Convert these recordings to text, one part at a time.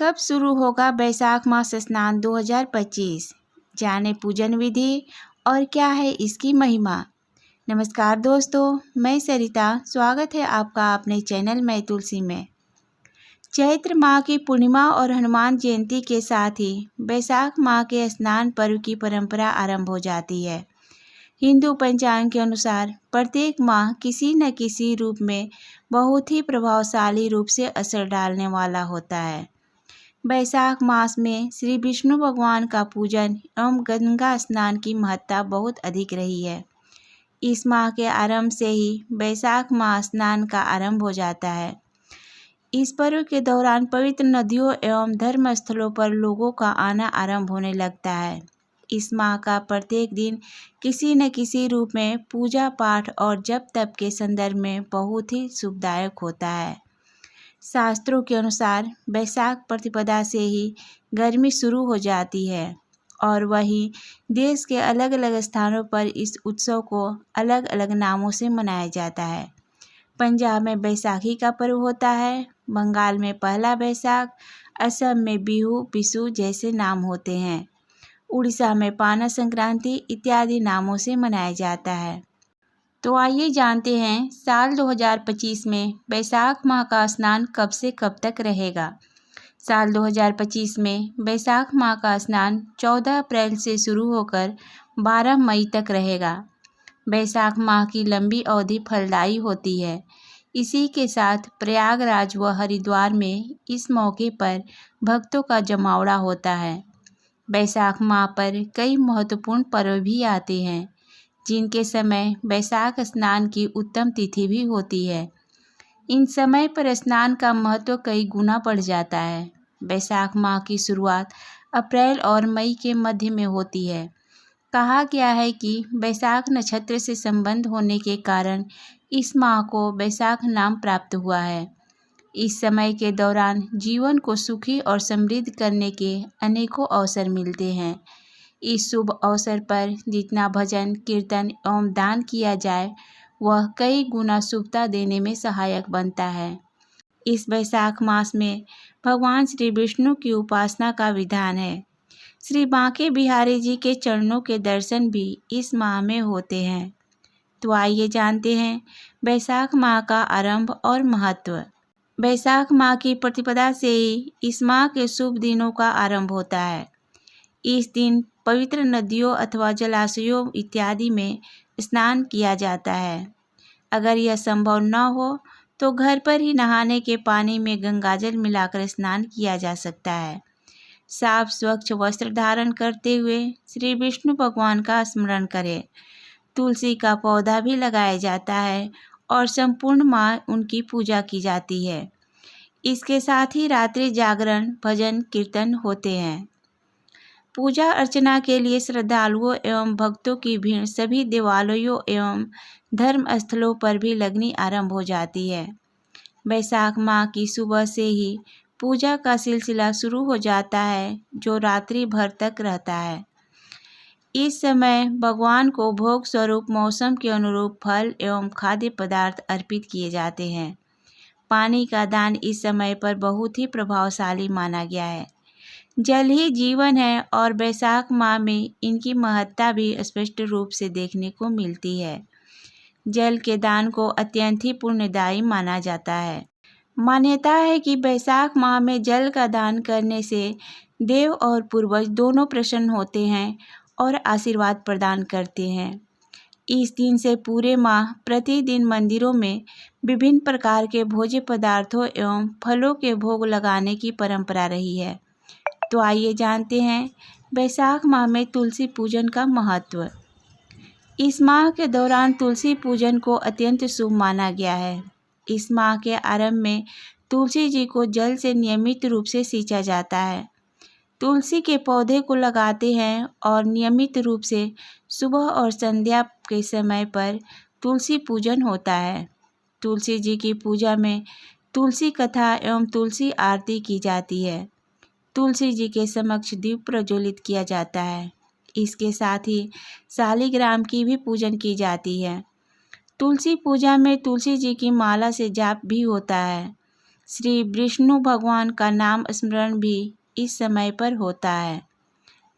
कब शुरू होगा बैसाख मास स्नान 2025? जाने पूजन विधि और क्या है इसकी महिमा। नमस्कार दोस्तों, मैं सरिता। स्वागत है आपका अपने चैनल मैं तुलसी में। चैत्र माह की पूर्णिमा और हनुमान जयंती के साथ ही बैसाख माह के स्नान पर्व की परंपरा आरंभ हो जाती है। हिंदू पंचांग के अनुसार प्रत्येक माह किसी न किसी रूप में बहुत ही प्रभावशाली रूप से असर डालने वाला होता है। बैसाख मास में श्री विष्णु भगवान का पूजन एवं गंगा स्नान की महत्ता बहुत अधिक रही है। इस माह के आरंभ से ही बैसाख माह स्नान का आरंभ हो जाता है। इस पर्व के दौरान पवित्र नदियों एवं धर्म स्थलों पर लोगों का आना आरंभ होने लगता है। इस माह का प्रत्येक दिन किसी न किसी रूप में पूजा पाठ और जप तप के संदर्भ में बहुत ही शुभदायक होता है। शास्त्रों के अनुसार बैसाख प्रतिपदा से ही गर्मी शुरू हो जाती है और वहीं देश के अलग अलग स्थानों पर इस उत्सव को अलग अलग नामों से मनाया जाता है। पंजाब में बैसाखी का पर्व होता है, बंगाल में पहला बैसाख, असम में बिहू बिशु जैसे नाम होते हैं, उड़ीसा में पाना संक्रांति इत्यादि नामों से मनाया जाता है। तो आइए जानते हैं साल 2025 में बैसाख माह का स्नान कब से कब तक रहेगा। साल 2025 में बैसाख माह का स्नान 14 अप्रैल से शुरू होकर 12 मई तक रहेगा। बैसाख माह की लंबी अवधि फलदायी होती है। इसी के साथ प्रयागराज व हरिद्वार में इस मौके पर भक्तों का जमावड़ा होता है। बैसाख माह पर कई महत्वपूर्ण पर्व भी आते हैं, जिनके समय बैसाख स्नान की उत्तम तिथि भी होती है। इन समय पर स्नान का महत्व कई गुना बढ़ जाता है। बैसाख माह की शुरुआत अप्रैल और मई के मध्य में होती है। कहा गया है कि बैसाख नक्षत्र से संबंध होने के कारण इस माह को बैसाख नाम प्राप्त हुआ है। इस समय के दौरान जीवन को सुखी और समृद्ध करने के अनेकों अवसर मिलते हैं। इस शुभ अवसर पर जितना भजन कीर्तन एवं दान किया जाए वह कई गुना शुभता देने में सहायक बनता है। इस बैसाख मास में भगवान श्री विष्णु की उपासना का विधान है। श्री बांके बिहारी जी के चरणों के दर्शन भी इस माह में होते हैं। तो आइए जानते हैं बैसाख माह का आरंभ और महत्व। बैसाख माह की प्रतिपदा से ही इस माह के शुभ दिनों का आरंभ होता है। इस दिन पवित्र नदियों अथवा जलाशयों इत्यादि में स्नान किया जाता है। अगर यह संभव न हो तो घर पर ही नहाने के पानी में गंगाजल मिलाकर स्नान किया जा सकता है। साफ स्वच्छ वस्त्र धारण करते हुए श्री विष्णु भगवान का स्मरण करें। तुलसी का पौधा भी लगाया जाता है और संपूर्ण माह उनकी पूजा की जाती है। इसके साथ ही रात्रि जागरण भजन कीर्तन होते हैं। पूजा अर्चना के लिए श्रद्धालुओं एवं भक्तों की भीड़ सभी देवालयों एवं धर्म स्थलों पर भी लगनी आरंभ हो जाती है। बैसाख माह की सुबह से ही पूजा का सिलसिला शुरू हो जाता है, जो रात्रि भर तक रहता है। इस समय भगवान को भोग स्वरूप मौसम के अनुरूप फल एवं खाद्य पदार्थ अर्पित किए जाते हैं। पानी का दान इस समय पर बहुत ही प्रभावशाली माना गया है। जल ही जीवन है और बैसाख माह में इनकी महत्ता भी स्पष्ट रूप से देखने को मिलती है। जल के दान को अत्यंत ही पुण्यदायी माना जाता है। मान्यता है कि बैसाख माह में जल का दान करने से देव और पूर्वज दोनों प्रसन्न होते हैं और आशीर्वाद प्रदान करते हैं। इस दिन से पूरे माह प्रतिदिन मंदिरों में विभिन्न प्रकार के भोज्य पदार्थों एवं फलों के भोग लगाने की परंपरा रही है। तो आइए जानते हैं बैसाख माह में तुलसी पूजन का महत्व। इस माह के दौरान तुलसी पूजन को अत्यंत शुभ माना गया है। इस माह के आरंभ में तुलसी जी को जल से नियमित रूप से सींचा जाता है। तुलसी के पौधे को लगाते हैं और नियमित रूप से सुबह और संध्या के समय पर तुलसी पूजन होता है। तुलसी जी की पूजा में तुलसी कथा एवं तुलसी आरती की जाती है। तुलसी जी के समक्ष दीप प्रज्वलित किया जाता है। इसके साथ ही शालिग्राम की भी पूजन की जाती है। तुलसी पूजा में तुलसी जी की माला से जाप भी होता है। श्री विष्णु भगवान का नाम स्मरण भी इस समय पर होता है।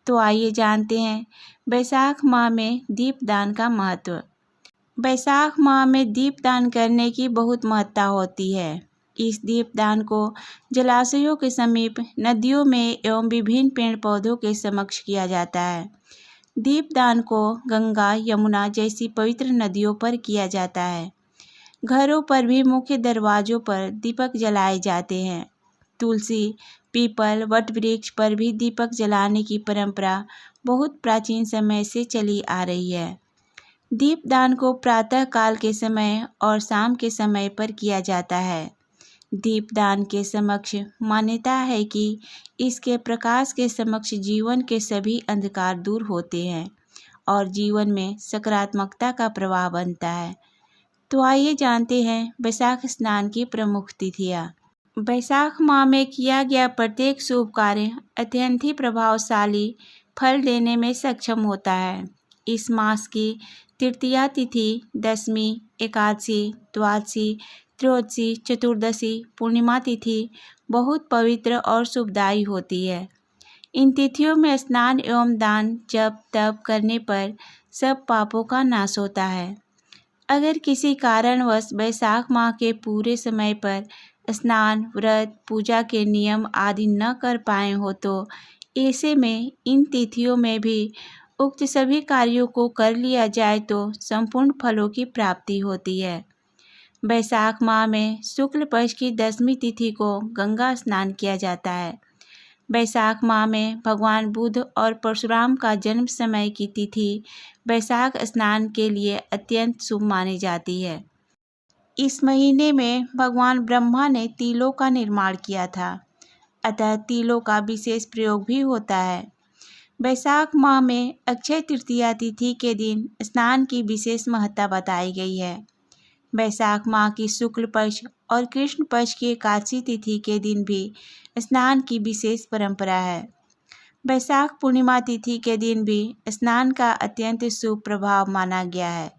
तो आइए जानते हैं बैसाख माह में दीपदान का महत्व। बैसाख माह में दीपदान करने की बहुत महत्ता होती है। इस दीपदान को जलाशयों के समीप, नदियों में एवं विभिन्न पेड़ पौधों के समक्ष किया जाता है। दीपदान को गंगा, यमुना जैसी पवित्र नदियों पर किया जाता है। घरों पर भी मुख्य दरवाजों पर दीपक जलाए जाते हैं। तुलसी, पीपल, वट वृक्ष पर भी दीपक जलाने की परंपरा बहुत प्राचीन समय से चली आ रही है। दीपदान को प्रातः काल के समय और शाम के समय पर किया जाता है। दीपदान के समक्ष मान्यता है कि इसके प्रकाश के समक्ष जीवन के सभी अंधकार दूर होते हैं और जीवन में सकारात्मकता का प्रवाह बनता है। तो आइए जानते हैं बैसाख स्नान की प्रमुख तिथियाँ। बैसाख माह में किया गया प्रत्येक शुभ कार्य अत्यंत ही प्रभावशाली फल देने में सक्षम होता है। इस मास की तृतीया तिथि, दशमी, एकादशी, द्वादशी, त्रयोदशी, चतुर्दशी, पूर्णिमा तिथि बहुत पवित्र और शुभदायी होती है। इन तिथियों में स्नान एवं दान, जप तप करने पर सब पापों का नाश होता है। अगर किसी कारणवश बैसाख माह के पूरे समय पर स्नान, व्रत, पूजा के नियम आदि न कर पाए हो तो ऐसे में इन तिथियों में भी उक्त सभी कार्यों को कर लिया जाए तो संपूर्ण फलों की प्राप्ति होती है। बैसाख माह में शुक्ल पक्ष की दशमी तिथि को गंगा स्नान किया जाता है। बैसाख माह में भगवान बुद्ध और परशुराम का जन्म समय की तिथि बैसाख स्नान के लिए अत्यंत शुभ मानी जाती है। इस महीने में भगवान ब्रह्मा ने तिलों का निर्माण किया था, अतः तिलों का विशेष प्रयोग भी होता है। बैसाख माह में अक्षय तृतीया तिथि के दिन स्नान की विशेष महत्ता बताई गई है। बैसाख माह की शुक्ल पक्ष और कृष्ण पक्ष की एकादशी तिथि के दिन भी स्नान की विशेष परंपरा है। बैसाख पूर्णिमा तिथि के दिन भी स्नान का अत्यंत शुभ प्रभाव माना गया है।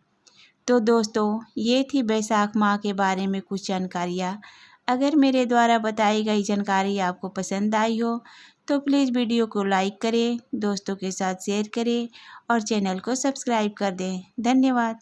तो दोस्तों, ये थी बैसाख माह के बारे में कुछ जानकारियाँ। अगर मेरे द्वारा बताई गई जानकारी आपको पसंद आई हो तो प्लीज़ वीडियो को लाइक करें, दोस्तों के साथ शेयर करें और चैनल को सब्सक्राइब कर दें। धन्यवाद।